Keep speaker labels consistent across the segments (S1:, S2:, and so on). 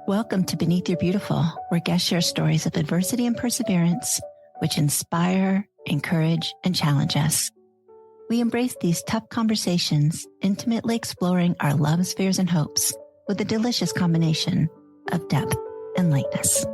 S1: Welcome to Beneath Your Beautiful, where guests share stories of adversity and perseverance, which inspire, encourage, and challenge us. We embrace these tough conversations, intimately exploring our loves, fears, and hopes with a delicious combination of depth and lightness.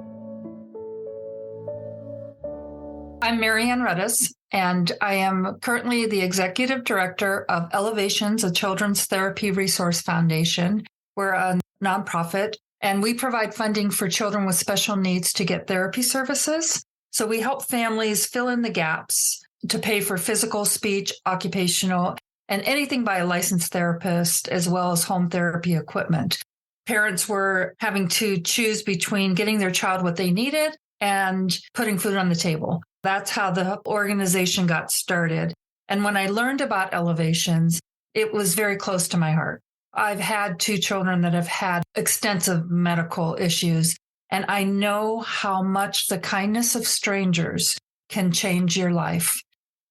S2: I'm Marianne Ruddis, and I am currently the Executive Director of Elevations, a children's therapy resource foundation. We're a nonprofit, and we provide funding for children with special needs to get therapy services. So we help families fill in the gaps to pay for physical, speech, occupational, and anything by a licensed therapist, as well as home therapy equipment. Parents were having to choose between getting their child what they needed and putting food on the table. That's how the organization got started. And when I learned about Elevations, it was very close to my heart. I've had two children that have had extensive medical issues, and I know how much the kindness of strangers can change your life.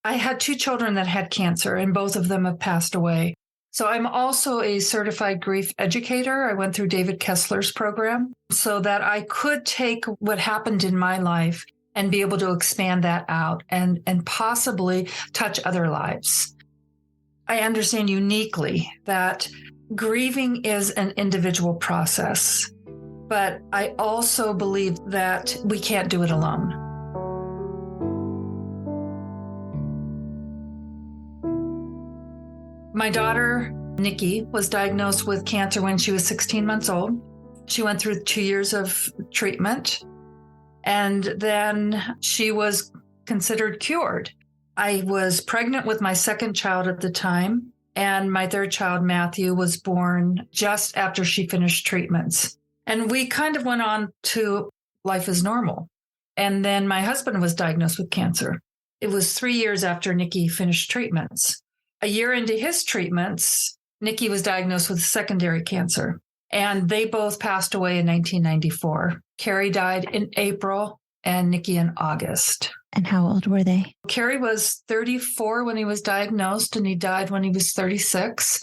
S2: I had two children that had cancer, and both of them have passed away. So I'm also a certified grief educator. I went through David Kessler's program so that I could take what happened in my life and be able to expand that out and possibly touch other lives. I understand uniquely that grieving is an individual process, but I also believe that we can't do it alone. My daughter, Nikki, was diagnosed with cancer when she was 16 months old. She went through 2 years of treatment, and then she was considered cured. I was pregnant with my second child at the time, and my third child, Matthew, was born just after she finished treatments. And we kind of went on to life as normal. And then my husband was diagnosed with cancer. It was 3 years after Nikki finished treatments. A year into his treatments, Nikki was diagnosed with secondary cancer, and they both passed away in 1994. Carrie died in April and Nikki in August.
S1: And how old were they?
S2: Carrie was 34 when he was diagnosed, and he died when he was 36.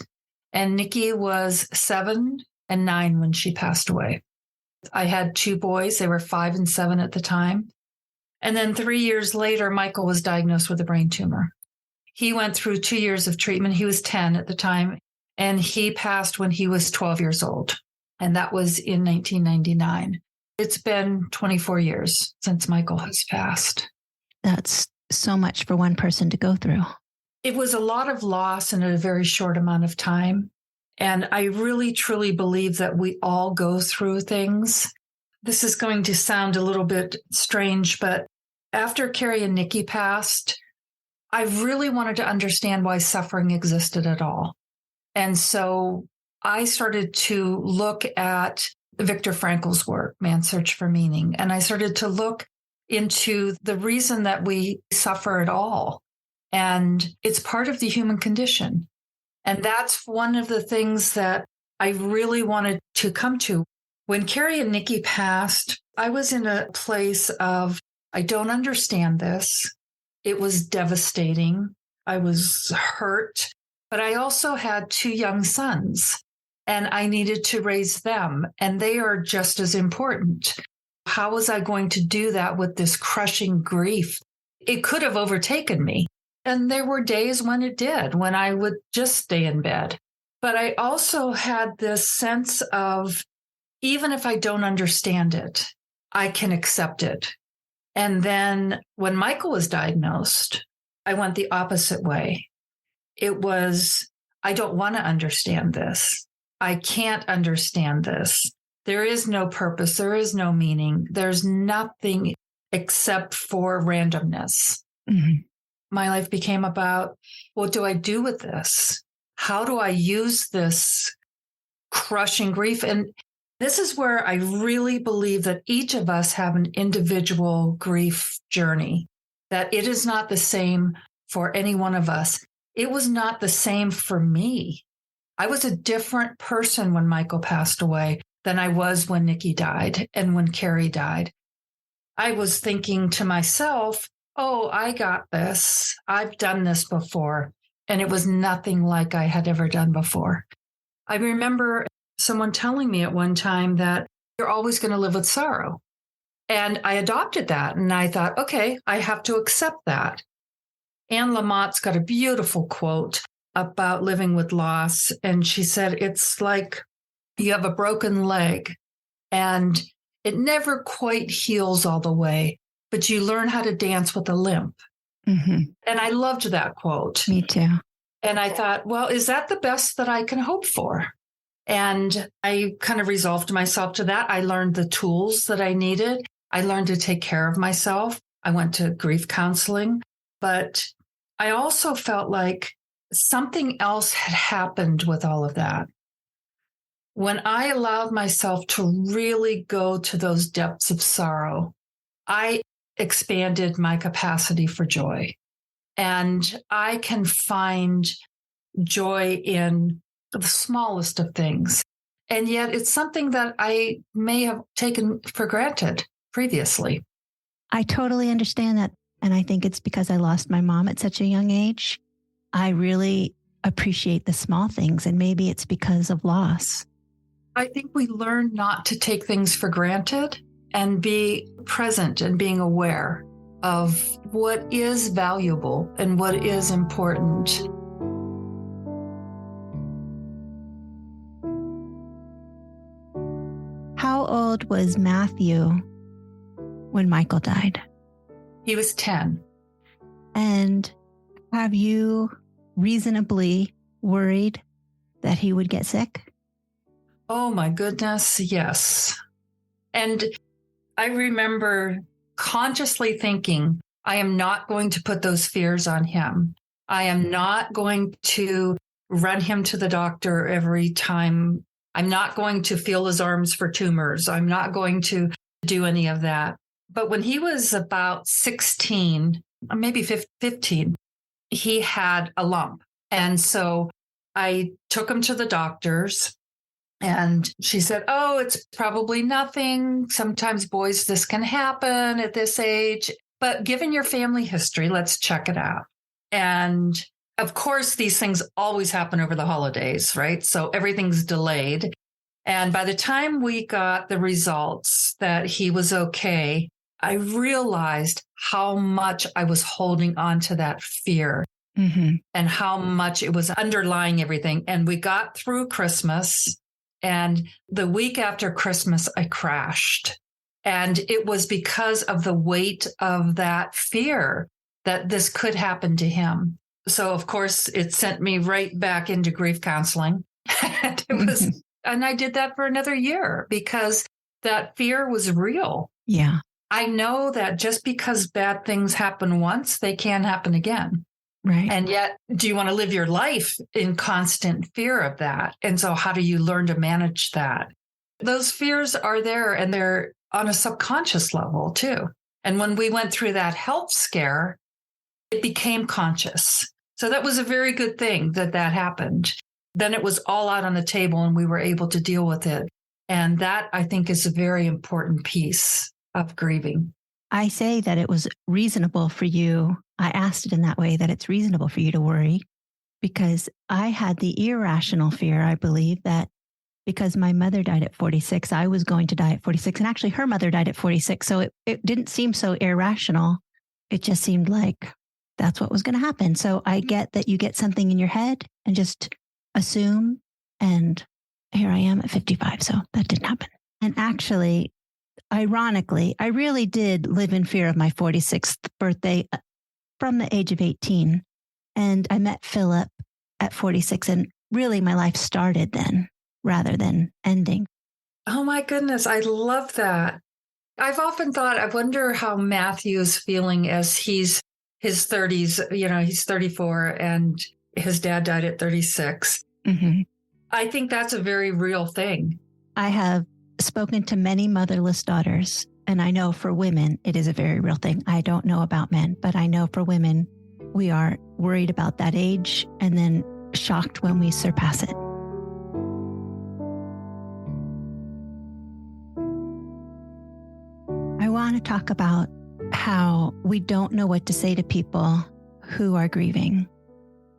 S2: And Nikki was 7 and 9 when she passed away. I had two boys. They were 5 and 7 at the time. And then 3 years later, Michael was diagnosed with a brain tumor. He went through 2 years of treatment. He was 10 at the time, and he passed when he was 12 years old. And that was in 1999. It's been 24 years since Michael has passed.
S1: That's so much for one person to go through.
S2: It was a lot of loss in a very short amount of time. And I really, truly believe that we all go through things. This is going to sound a little bit strange, but after Carrie and Nikki passed, I really wanted to understand why suffering existed at all. And so I started to look at Viktor Frankl's work, Man's Search for Meaning. And I started to look into the reason that we suffer at all. And it's part of the human condition. And that's one of the things that I really wanted to come to. When Carrie and Nikki passed, I was in a place of, I don't understand this. It was devastating. I was hurt, but I also had two young sons, and I needed to raise them, and they are just as important. How was I going to do that with this crushing grief? It could have overtaken me. And there were days when it did, when I would just stay in bed. But I also had this sense of, even if I don't understand it, I can accept it. And then when Michael was diagnosed, I went the opposite way. It was, I don't want to understand this. I can't understand this. There is no purpose. There is no meaning. There's nothing except for randomness. Mm-hmm. My life became about, what do I do with this? How do I use this crushing grief? And this is where I really believe that each of us have an individual grief journey, that it is not the same for any one of us. It was not the same for me. I was a different person when Michael passed away than I was when Nikki died and when Carrie died. I was thinking to myself, oh, I got this. I've done this before. And it was nothing like I had ever done before. I remember someone telling me at one time that you're always going to live with sorrow. And I adopted that. And I thought, okay, I have to accept that. Anne Lamott's got a beautiful quote about living with loss. And she said, it's like you have a broken leg and it never quite heals all the way, but you learn how to dance with a limp.
S1: Mm-hmm.
S2: And I loved that quote.
S1: Me too.
S2: And I thought, well, is that the best that I can hope for? And I kind of resolved myself to that. I learned the tools that I needed. I learned to take care of myself. I went to grief counseling, but I also felt like something else had happened with all of that. When I allowed myself to really go to those depths of sorrow, I expanded my capacity for joy. And I can find joy in the smallest of things. And yet it's something that I may have taken for granted previously.
S1: I totally understand that. And I think it's because I lost my mom at such a young age. I really appreciate the small things. And maybe it's because of loss.
S2: I think we learn not to take things for granted and be present and being aware of what is valuable and what is important.
S1: How old was Matthew when Michael died?
S2: He was 10.
S1: And have you reasonably worried that he would get sick?
S2: Oh my goodness, yes. And I remember consciously thinking, I am not going to put those fears on him. I am not going to run him to the doctor every time. I'm not going to feel his arms for tumors. I'm not going to do any of that. But when he was about 16, maybe 15, he had a lump. And so I took him to the doctors. And she said, oh, it's probably nothing. Sometimes, boys, this can happen at this age. But given your family history, let's check it out. And of course, these things always happen over the holidays, right? So everything's delayed. And by the time we got the results that he was okay, I realized how much I was holding on to that fear and how much it was underlying everything. And we got through Christmas. And the week after Christmas, I crashed. And it was because of the weight of that fear that this could happen to him. So, of course, it sent me right back into grief counseling. And and I did that for another year because that fear was real.
S1: Yeah.
S2: I know that just because bad things happen once, they can happen again.
S1: Right.
S2: And yet, do you want to live your life in constant fear of that? And so how do you learn to manage that? Those fears are there and they're on a subconscious level too. And when we went through that health scare, it became conscious. So that was a very good thing that happened. Then it was all out on the table and we were able to deal with it. And that, I think, is a very important piece of grieving.
S1: I say that it was reasonable for you. I asked it in that way, that it's reasonable for you to worry, because I had the irrational fear, I believe, that because my mother died at 46, I was going to die at 46. And actually her mother died at 46. So it didn't seem so irrational. It just seemed like that's what was going to happen. So I get that you get something in your head and just assume. And here I am at 55. So that didn't happen. And actually, ironically, I really did live in fear of my 46th birthday from the age of 18. And I met Philip at 46. And really my life started then rather than ending.
S2: Oh my goodness. I love that. I've often thought, I wonder how Matthew is feeling as he's his 30s, he's 34 and his dad died at 36.
S1: Mm-hmm.
S2: I think that's a very real thing.
S1: I have spoken to many motherless daughters, and I know for women, it is a very real thing. I don't know about men, but I know for women, we are worried about that age and then shocked when we surpass it. I want to talk about how we don't know what to say to people who are grieving.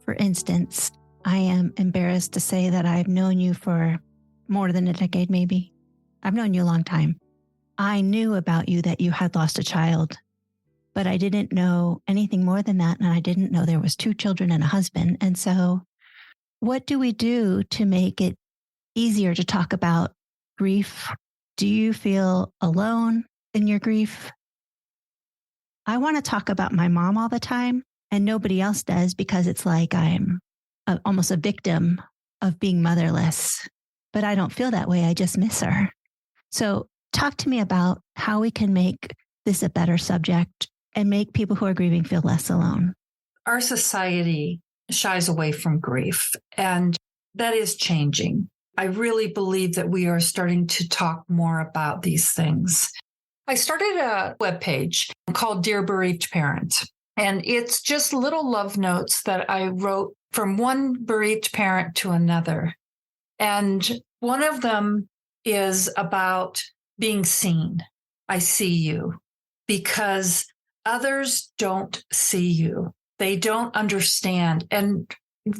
S1: For instance, I am embarrassed to say that I've known you for more than a decade, maybe. I've known you a long time. I knew about you that you had lost a child, but I didn't know anything more than that. And I didn't know there was 2 children and a husband. And so what do we do to make it easier to talk about grief? Do you feel alone in your grief? I want to talk about my mom all the time, and nobody else does because it's like I'm almost a victim of being motherless. But I don't feel that way. I just miss her. So talk to me about how we can make this a better subject and make people who are grieving feel less alone.
S2: Our society shies away from grief, and that is changing. I really believe that we are starting to talk more about these things. I started a webpage called Dear Bereaved Parent, and it's just little love notes that I wrote from one bereaved parent to another. And one of them is about being seen. I see you, because others don't see you. They don't understand. And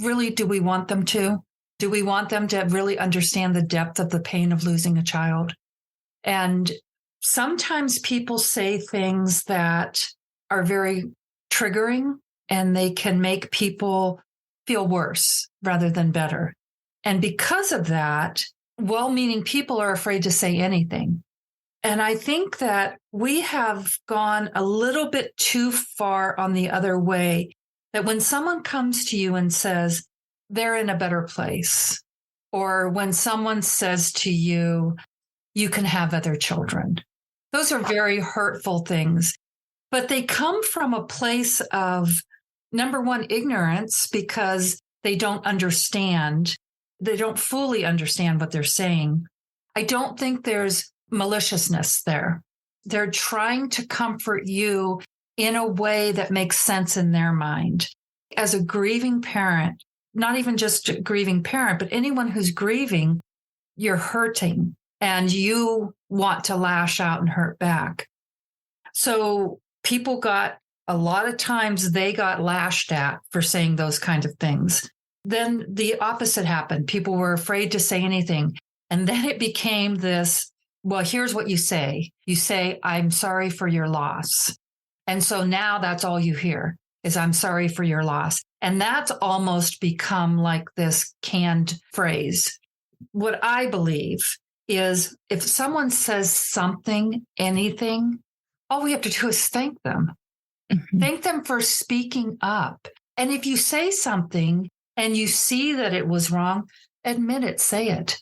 S2: really, do we want them to? Do we want them to really understand the depth of the pain of losing a child? And sometimes people say things that are very triggering, and they can make people feel worse rather than better. And because of that, well-meaning people are afraid to say anything. And I think that we have gone a little bit too far on the other way, that when someone comes to you and says they're in a better place, or when someone says to you, you can have other children, those are very hurtful things. But they come from a place of, number one, ignorance, because they don't understand. They don't fully understand what they're saying. I don't think there's maliciousness there. They're trying to comfort you in a way that makes sense in their mind. As a grieving parent, not even just a grieving parent, but anyone who's grieving, you're hurting and you want to lash out and hurt back. So people got, a lot of times they got lashed at for saying those kinds of things. Then the opposite happened. People were afraid to say anything. And then it became this, well, here's what you say. You say, I'm sorry for your loss. And so now that's all you hear is, I'm sorry for your loss. And that's almost become like this canned phrase. What I believe is, if someone says something, anything, all we have to do is thank them. Mm-hmm. Thank them for speaking up. And if you say something and you see that it was wrong, admit it, say it.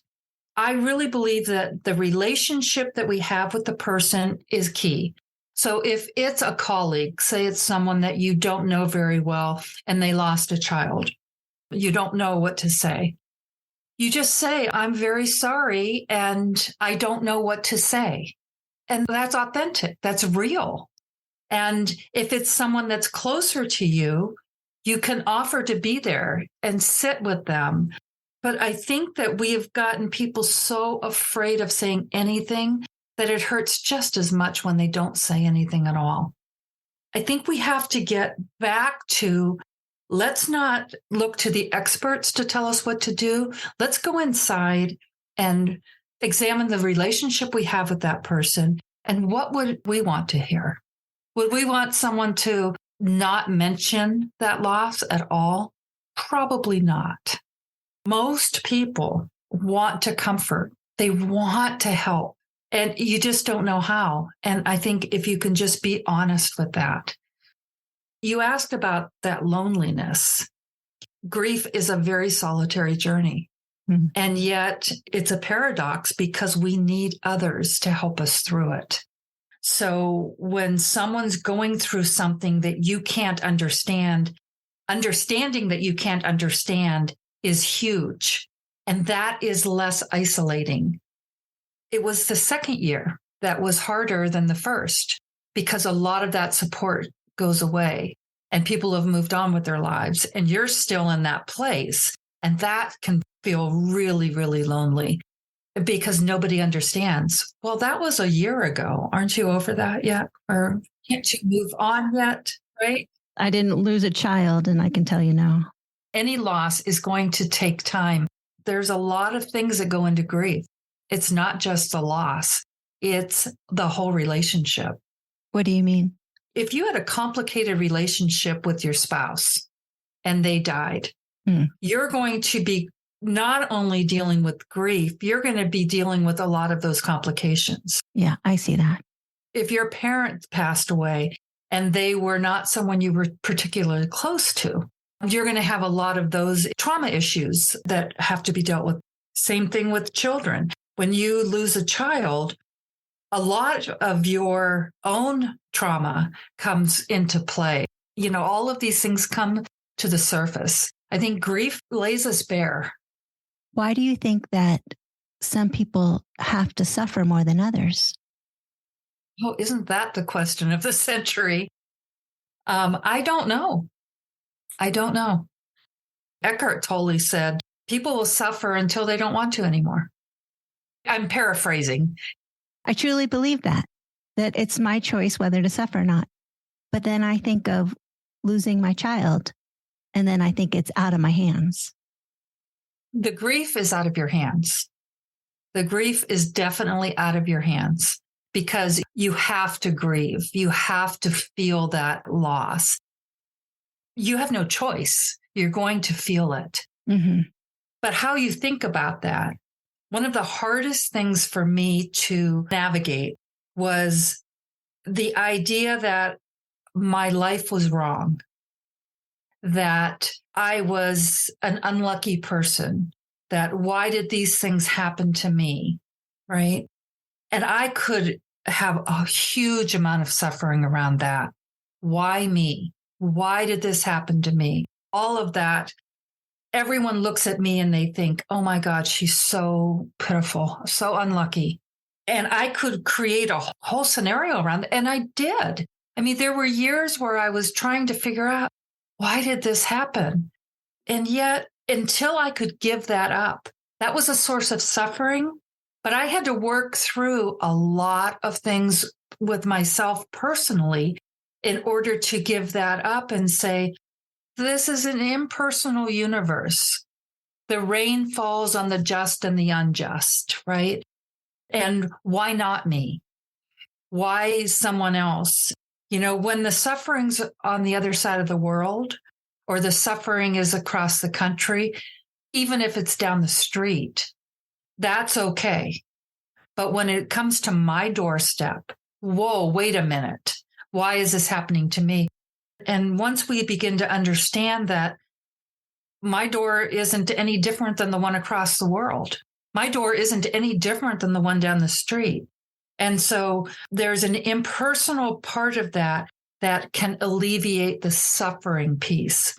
S2: I really believe that the relationship that we have with the person is key. So if it's a colleague, say it's someone that you don't know very well and they lost a child, you don't know what to say. You just say, I'm very sorry and I don't know what to say. And that's authentic. That's real. And if it's someone that's closer to you, you can offer to be there and sit with them. But I think that we have gotten people so afraid of saying anything that it hurts just as much when they don't say anything at all. I think we have to get back to, let's not look to the experts to tell us what to do. Let's go inside and examine the relationship we have with that person. And what would we want to hear? Would we want someone to not mention that loss at all? Probably not. Most people want to comfort. They want to help. And you just don't know how. And I think if you can just be honest with that. You asked about that loneliness. Grief is a very solitary journey. Mm-hmm. And yet it's a paradox, because we need others to help us through it. So when someone's going through something that you can't understand, understanding that you can't understand is huge. And that is less isolating. It was the second year that was harder than the first, because a lot of that support goes away and people have moved on with their lives, and you're still in that place. And that can feel really, really lonely, because nobody understands. Well, that was a year ago. Aren't you over that yet? Or can't you move on yet? Right?
S1: I didn't lose a child, and I can tell you now.
S2: Any loss is going to take time. There's a lot of things that go into grief. It's not just the loss, it's the whole relationship.
S1: What do you mean?
S2: If you had a complicated relationship with your spouse and they died, you're going to be not only dealing with grief, you're going to be dealing with a lot of those complications.
S1: Yeah, I see that.
S2: If your parents passed away and they were not someone you were particularly close to, you're going to have a lot of those trauma issues that have to be dealt with. Same thing with children. When you lose a child, a lot of your own trauma comes into play. You know, all of these things come to the surface. I think grief lays us bare.
S1: Why do you think that some people have to suffer more than others?
S2: Oh, isn't that the question of the century? I don't know. I don't know. Eckhart Tolle said, people will suffer until they don't want to anymore. I'm paraphrasing.
S1: I truly believe that it's my choice whether to suffer or not. But then I think of losing my child, and then I think it's out of my hands.
S2: The grief is out of your hands. The grief is definitely out of your hands because you have to grieve. You have to feel that loss. You have no choice. You're going to feel it.
S1: Mm-hmm.
S2: But how you think about that, one of the hardest things for me to navigate was the idea that my life was wrong, that I was an unlucky person, that why did these things happen to me, right? And I could have a huge amount of suffering around that. Why me? Why did this happen to me? All of that. Everyone looks at me and they think, oh my God, she's so pitiful, so unlucky. And I could create a whole scenario around it. And I did. I mean, there were years where I was trying to figure out, why did this happen? And yet, until I could give that up, that was a source of suffering. But I had to work through a lot of things with myself personally in order to give that up and say, this is an impersonal universe. The rain falls on the just and the unjust, right? And why not me? Why someone else? You know, when the suffering's on the other side of the world or the suffering is across the country, even if it's down the street, that's okay. But when it comes to my doorstep, whoa, wait a minute. Why is this happening to me? And once we begin to understand that my door isn't any different than the one across the world, my door isn't any different than the one down the street. And so there's an impersonal part of that that can alleviate the suffering piece.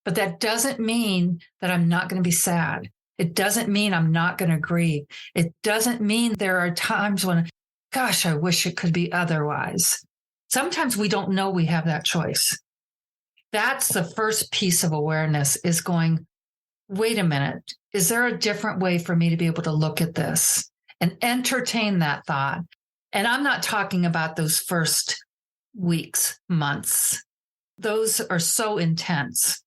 S2: But that doesn't mean that I'm not going to be sad. It doesn't mean I'm not going to grieve. It doesn't mean there are times when, gosh, I wish it could be otherwise. Sometimes we don't know we have that choice. That's the first piece of awareness, is going, wait a minute, is there a different way for me to be able to look at this and entertain that thought? And I'm not talking about those first weeks, months. Those are so intense.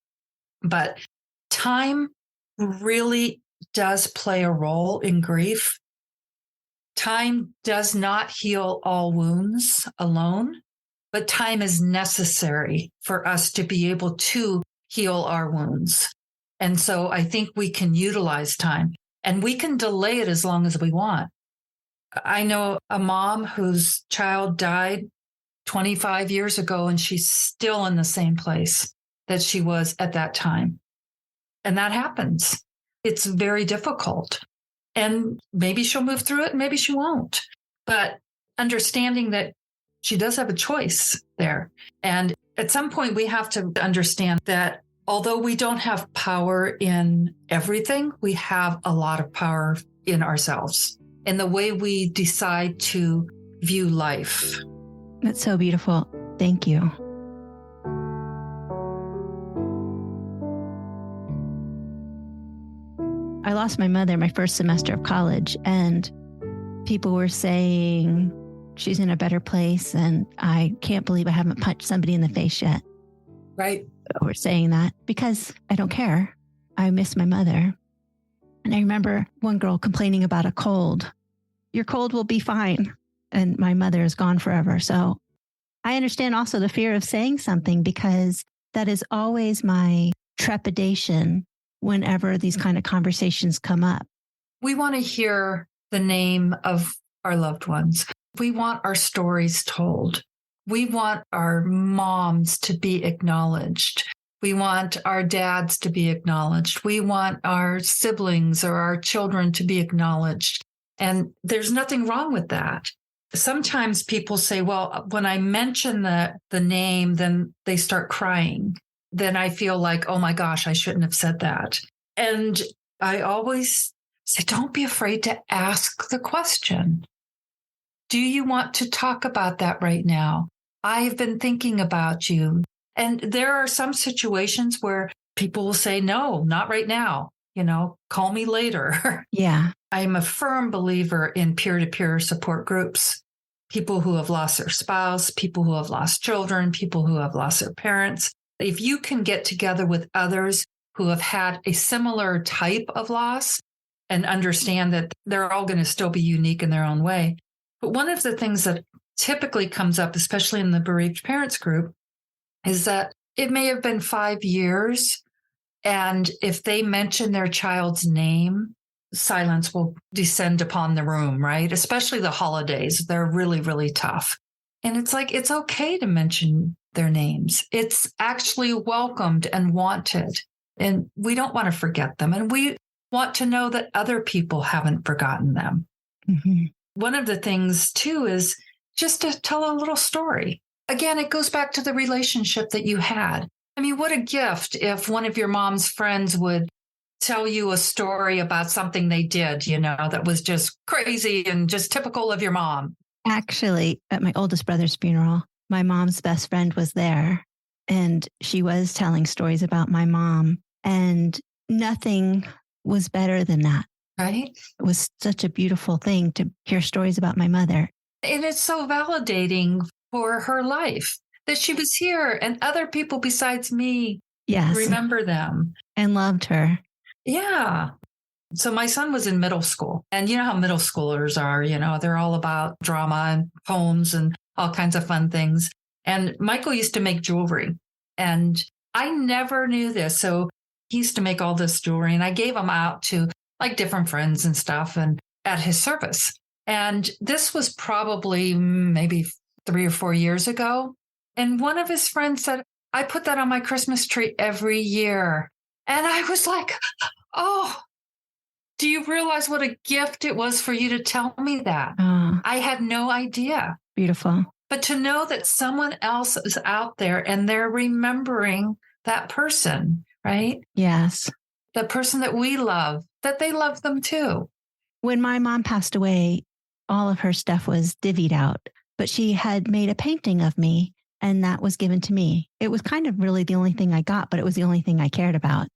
S2: But time really does play a role in grief. Time does not heal all wounds alone, but time is necessary for us to be able to heal our wounds. And so I think we can utilize time, and we can delay it as long as we want. I know a mom whose child died 25 years ago, and she's still in the same place that she was at that time. And that happens. It's very difficult. And maybe she'll move through it, and maybe she won't. But understanding that she does have a choice there. And at some point, we have to understand that although we don't have power in everything, we have a lot of power in ourselves, in the way we decide to view life.
S1: That's so beautiful. Thank you. I lost my mother my first semester of college, and people were saying she's in a better place, and I can't believe I haven't punched somebody in the face yet.
S2: Right.
S1: We're saying that because I don't care. I miss my mother. And I remember one girl complaining about a cold, your cold will be fine. And my mother is gone forever. So I understand also the fear of saying something, because that is always my trepidation whenever these kind of conversations come up.
S2: We want to hear the name of our loved ones. We want our stories told. We want our moms to be acknowledged. We want our dads to be acknowledged. We want our siblings or our children to be acknowledged. And there's nothing wrong with that. Sometimes people say, well, when I mention the name, then they start crying. Then I feel like, oh my gosh, I shouldn't have said that. And I always say, don't be afraid to ask the question. Do you want to talk about that right now? I have been thinking about you. And there are some situations where people will say, no, not right now. Call me later.
S1: Yeah.
S2: I'm a firm believer in peer-to-peer support groups. People who have lost their spouse, people who have lost children, people who have lost their parents. If you can get together with others who have had a similar type of loss and understand that they're all going to still be unique in their own way. But one of the things that typically comes up, especially in the bereaved parents group, is that it may have been 5 years. And if they mention their child's name, silence will descend upon the room, right? Especially the holidays. They're really, really tough. And it's like, it's okay to mention their names. It's actually welcomed and wanted. And we don't want to forget them. And we want to know that other people haven't forgotten them.
S1: Mm-hmm.
S2: One of the things, too, is just to tell a little story. Again, it goes back to the relationship that you had. I mean, what a gift if one of your mom's friends would tell you a story about something they did, that was just crazy and just typical of your mom.
S1: Actually, at my oldest brother's funeral, my mom's best friend was there, and she was telling stories about my mom, and nothing was better than that.
S2: Right?
S1: It was such a beautiful thing to hear stories about my mother.
S2: And it's so validating for her life that she was here and other people besides me remember them.
S1: And loved her.
S2: Yeah. So my son was in middle school, and you know how middle schoolers are, they're all about drama and poems and all kinds of fun things. And Michael used to make jewelry, and I never knew this. So he used to make all this jewelry, and I gave him out to like different friends and stuff and at his service. And this was probably maybe 3 or 4 years ago. And one of his friends said, I put that on my Christmas tree every year. And I was like, oh, do you realize what a gift it was for you to tell me that? I had no idea.
S1: Beautiful.
S2: But to know that someone else is out there and they're remembering that person, right?
S1: Yes.
S2: The person that we love, that they love them too.
S1: When my mom passed away, all of her stuff was divvied out, but she had made a painting of me, and that was given to me. It was kind of really the only thing I got, but it was the only thing I cared about.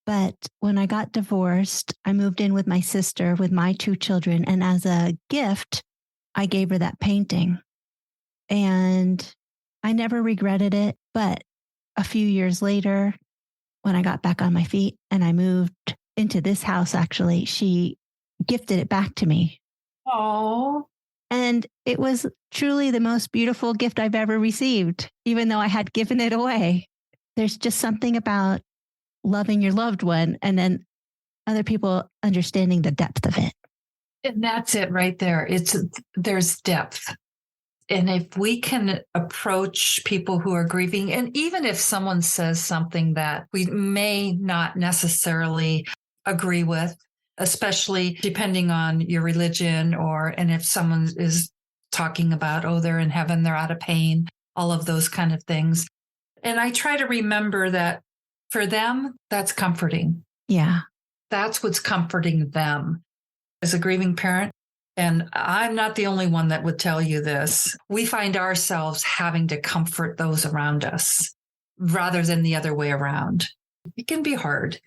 S1: But when I got divorced, I moved in with my sister with my 2 children. And as a gift, I gave her that painting. And I never regretted it. But a few years later, when I got back on my feet and I moved into this house, actually, she gifted it back to me.
S2: Oh.
S1: And it was truly the most beautiful gift I've ever received, even though I had given it away. There's just something about loving your loved one and then other people understanding the depth of it.
S2: And that's it right there. There's depth. And if we can approach people who are grieving, and even if someone says something that we may not necessarily agree with, especially depending on your religion, and if someone is talking about, oh, they're in heaven, they're out of pain, all of those kind of things. And I try to remember that for them, that's comforting.
S1: Yeah.
S2: That's what's comforting them. As a grieving parent, and I'm not the only one that would tell you this, we find ourselves having to comfort those around us rather than the other way around. It can be hard.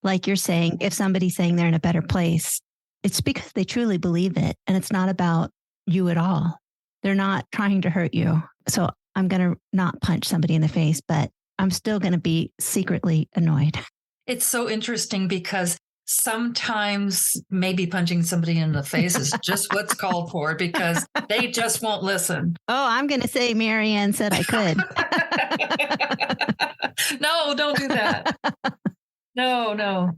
S1: Like you're saying, if somebody's saying they're in a better place, it's because they truly believe it. And it's not about you at all. They're not trying to hurt you. So I'm going to not punch somebody in the face, but I'm still going to be secretly annoyed.
S2: It's so interesting because sometimes maybe punching somebody in the face is just what's called for because they just won't listen.
S1: Oh, I'm going to say Marianne said I could.
S2: No, don't do that. No.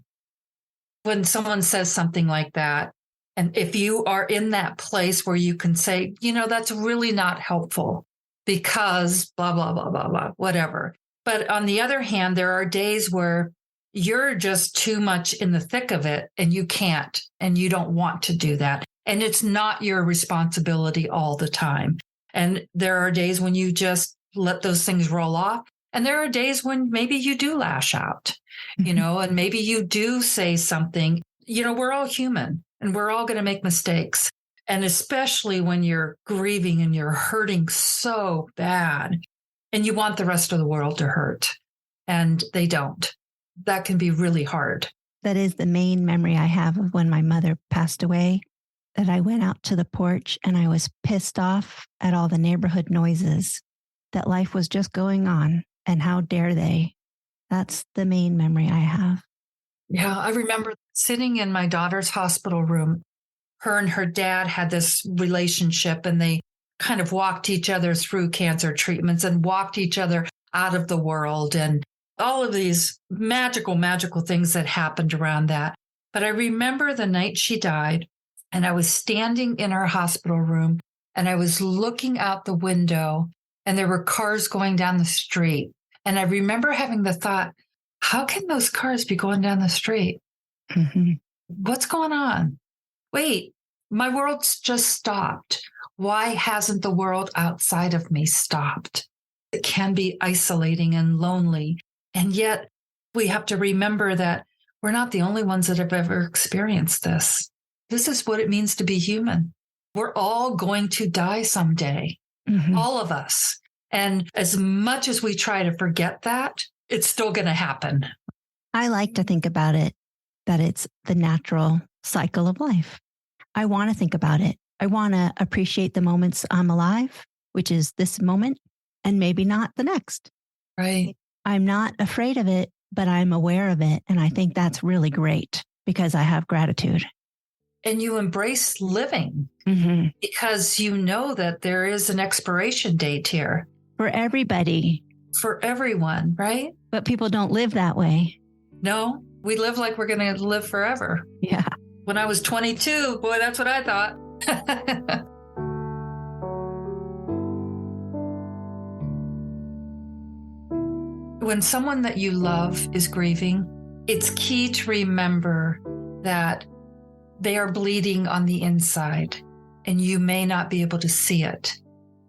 S2: When someone says something like that, and if you are in that place where you can say, that's really not helpful because blah, blah, blah, blah, blah, whatever. But on the other hand, there are days where you're just too much in the thick of it and you can't, and you don't want to do that. And it's not your responsibility all the time. And there are days when you just let those things roll off. And there are days when maybe you do lash out, and maybe you do say something. We're all human and we're all going to make mistakes. And especially when you're grieving and you're hurting so bad and you want the rest of the world to hurt and they don't. That can be really hard.
S1: That is the main memory I have of when my mother passed away, that I went out to the porch and I was pissed off at all the neighborhood noises, that life was just going on. And how dare they? That's the main memory I have.
S2: Yeah, I remember sitting in my daughter's hospital room. Her and her dad had this relationship and they kind of walked each other through cancer treatments and walked each other out of the world and all of these magical things that happened around that. But I remember the night she died and I was standing in her hospital room and I was looking out the window and there were cars going down the street. And I remember having the thought, how can those cars be going down the street?
S1: Mm-hmm.
S2: What's going on? Wait, my world's just stopped. Why hasn't the world outside of me stopped? It can be isolating and lonely. And yet we have to remember that we're not the only ones that have ever experienced this. This is what it means to be human. We're all going to die someday, all of us. And as much as we try to forget that, it's still going to happen.
S1: I like to think about it, that it's the natural cycle of life. I want to think about it. I want to appreciate the moments I'm alive, which is this moment, and maybe not the next.
S2: Right.
S1: I'm not afraid of it, but I'm aware of it. And I think that's really great because I have gratitude.
S2: And you embrace living because you know that there is an expiration date here.
S1: For everybody.
S2: For everyone, right?
S1: But people don't live that way.
S2: No, we live like we're going to live forever.
S1: Yeah.
S2: When I was 22, boy, that's what I thought. When someone that you love is grieving, it's key to remember that they are bleeding on the inside and you may not be able to see it.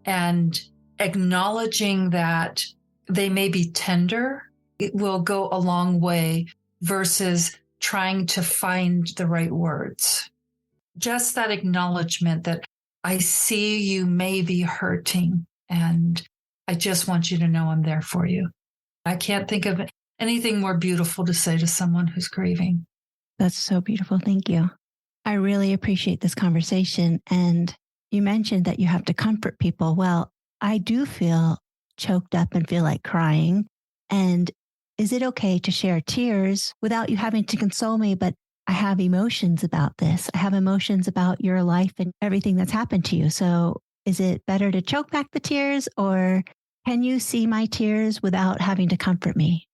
S2: And acknowledging that they may be tender, it will go a long way versus trying to find the right words. Just that acknowledgement that I see you may be hurting and I just want you to know I'm there for you. I can't think of anything more beautiful to say to someone who's grieving.
S1: That's so beautiful. Thank you. I really appreciate this conversation. And you mentioned that you have to comfort people. Well, I do feel choked up and feel like crying. And is it okay to share tears without you having to console me? But I have emotions about this. I have emotions about your life and everything that's happened to you. So is it better to choke back the tears, or can you see my tears without having to comfort me?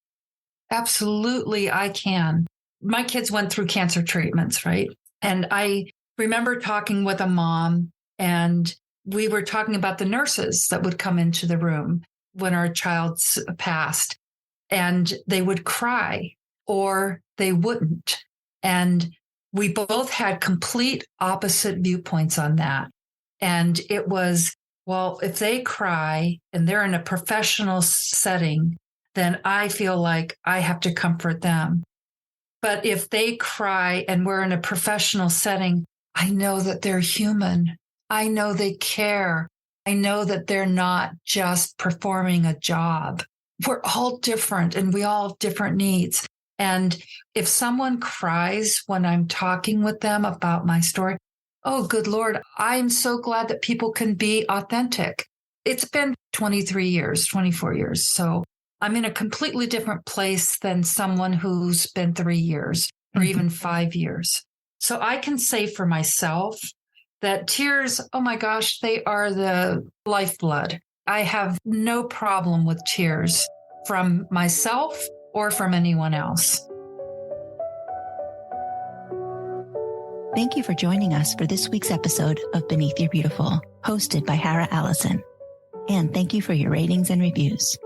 S2: Absolutely, I can. My kids went through cancer treatments, right? And I remember talking with a mom, and we were talking about the nurses that would come into the room when our child passed, and they would cry or they wouldn't. And we both had complete opposite viewpoints on that. And it was, well, if they cry and they're in a professional setting, then I feel like I have to comfort them. But if they cry and we're in a professional setting, I know that they're human. I know they care. I know that they're not just performing a job. We're all different and we all have different needs. And if someone cries when I'm talking with them about my story, oh, good Lord, I'm so glad that people can be authentic. It's been 23 years, 24 years. So I'm in a completely different place than someone who's been 3 years. or even 5 years. So I can say for myself that tears, oh my gosh, they are the lifeblood. I have no problem with tears from myself or from anyone else.
S1: Thank you for joining us for this week's episode of Beneath Your Beautiful, hosted by Hara Allison. And thank you for your ratings and reviews.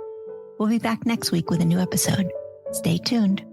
S1: We'll be back next week with a new episode. Stay tuned.